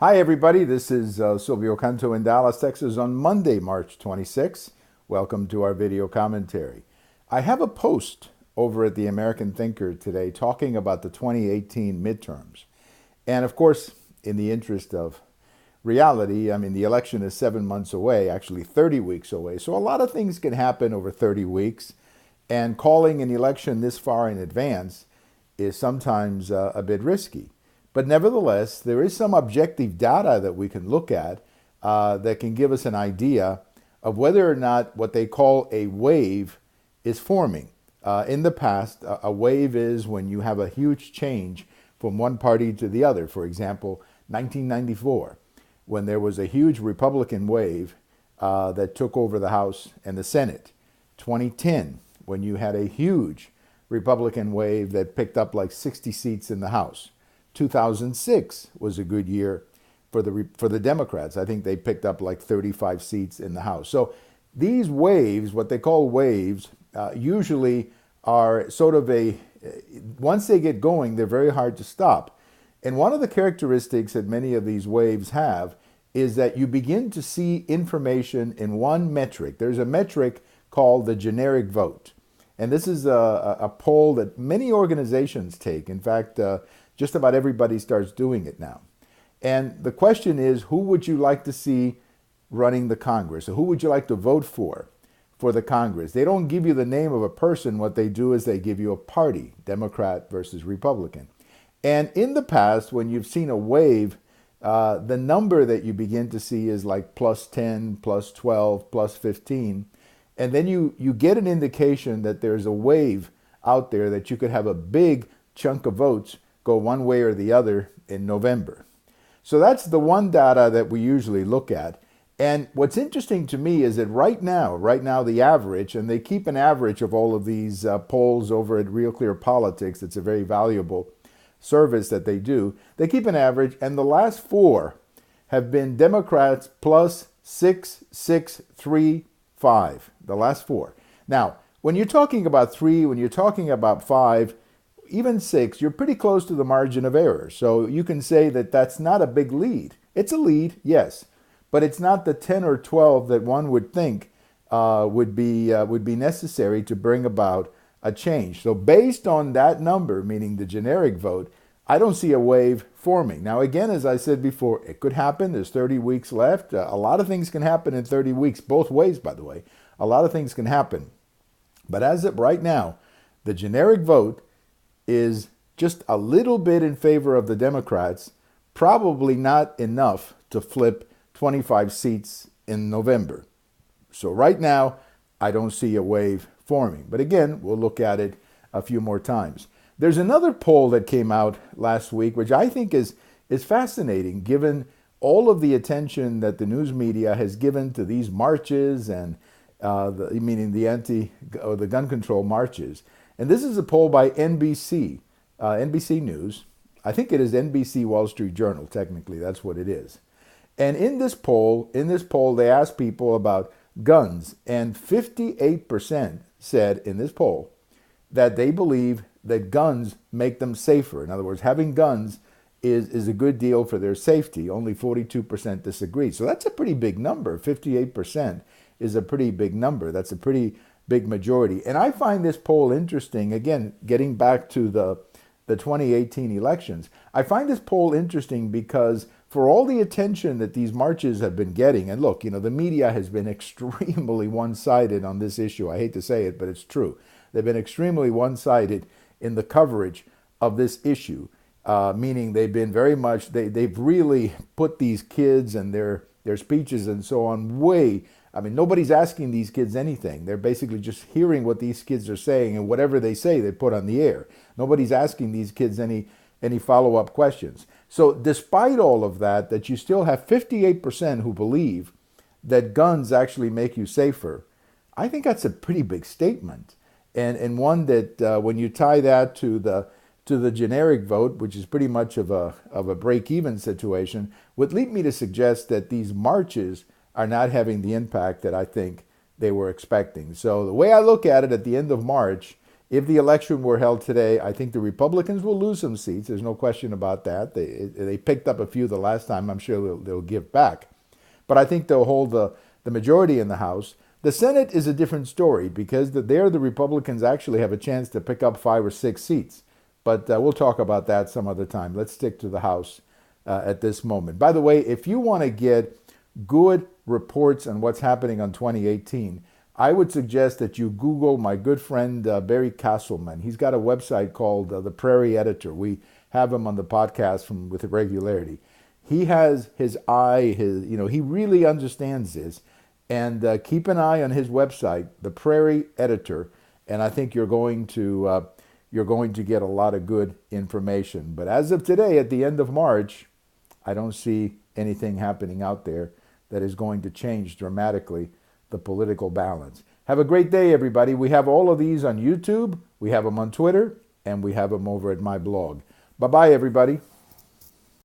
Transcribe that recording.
Hi, everybody. This is Silvio Canto in Dallas, Texas on Monday, March 26th. Welcome to our video commentary. I have a post over at the American Thinker today talking about the 2018 midterms. And of course, in the interest of reality, the election is 7 months away, actually 30 weeks away. So a lot of things can happen over 30 weeks. And calling an election this far in advance is sometimes a bit risky. But nevertheless, there is some objective data that we can look at that can give us an idea of whether or not what they call a wave is forming. In the past, a wave is when you have a huge change from one party to the other. For example, 1994, when there was a huge Republican wave that took over the House and the Senate. 2010, when you had a huge Republican wave that picked up like 60 seats in the House. 2006 was a good year for the Democrats. I think they picked up like 35 seats in the House. So these waves, what they call waves, usually are sort of once they get going, they're very hard to stop. And one of the characteristics that many of these waves have is that you begin to see information in one metric. There's a metric called the generic vote. And this is a poll that many organizations take. In fact, just about everybody starts doing it now. And the question is, who would you like to see running the Congress? Or who would you like to vote for the Congress? They don't give you the name of a person. What they do is they give you a party, Democrat versus Republican. And in the past, when you've seen a wave, the number that you begin to see is like plus 10, plus 12, plus 15. And then you get an indication that there's a wave out there that you could have a big chunk of votes go one way or the other in November. So that's the one data that we usually look at. And what's interesting to me is that right now the average, and they keep an average of all of these polls over at Real Clear Politics. It's a very valuable service that they do. They keep an average, and the last four have been Democrats plus 6, 6, 3, 5. The last four. Now, when you're talking about 3, when you're talking about 5, even 6, you're pretty close to the margin of error. So you can say that that's not a big lead. It's a lead, yes, but it's not the 10 or 12 that one would think would be necessary to bring about a change. So based on that number, meaning the generic vote, I don't see a wave forming. Now, again, as I said before, it could happen. There's 30 weeks left. A lot of things can happen in 30 weeks, both ways, by the way. A lot of things can happen. But as of right now, the generic vote is just a little bit in favor of the Democrats, probably not enough to flip 25 seats in November. So right now, I don't see a wave forming. But again, we'll look at it a few more times. There's another poll that came out last week, which I think is fascinating, given all of the attention that the news media has given to these marches and the gun control marches. And this is a poll by NBC News. I think it is NBC Wall Street Journal, technically, that's what it is. And in this poll, they asked people about guns, and 58% said in this poll that they believe that guns make them safer. In other words, having guns is a good deal for their safety. Only 42% disagree. So that's a pretty big number. 58% is a pretty big number. That's a pretty big majority. And I find this poll interesting. Again, getting back to the 2018 elections, I find this poll interesting because for all the attention that these marches have been getting, and look, the media has been extremely one-sided on this issue. I hate to say it, but it's true. They've been extremely one-sided in the coverage of this issue, meaning they've been very much, they've really put these kids and their speeches and so on way. Nobody's asking these kids anything. They're basically just hearing what these kids are saying, and whatever they say, they put on the air. Nobody's asking these kids any follow-up questions. So despite all of that you still have 58% who believe that guns actually make you safer. I think that's a pretty big statement, and one that when you tie that to the generic vote, which is pretty much of a break-even situation, would lead me to suggest that these marches are not having the impact that I think they were expecting. So the way I look at it at the end of March If the election were held today, I think the Republicans will lose some seats. There's no question about that. They picked up a few the last time. I'm sure they'll give back. But I think they'll hold the majority in the House. The Senate is a different story because there the Republicans actually have a chance to pick up 5 or 6 seats. But we'll talk about that some other time. Let's stick to the House at this moment. By the way, if you want to get good reports on what's happening on 2018, I would suggest that you Google my good friend Barry Castleman. He's got a website called The Prairie Editor. We have him on the podcast with regularity. He has his eye, he really understands this. And keep an eye on his website, The Prairie Editor, and I think you're going to get a lot of good information. But as of today, at the end of March, I don't see anything happening out there that is going to change dramatically the political balance. Have a great day, everybody. We have all of these on YouTube, we have them on Twitter, and we have them over at my blog. Bye-bye, everybody.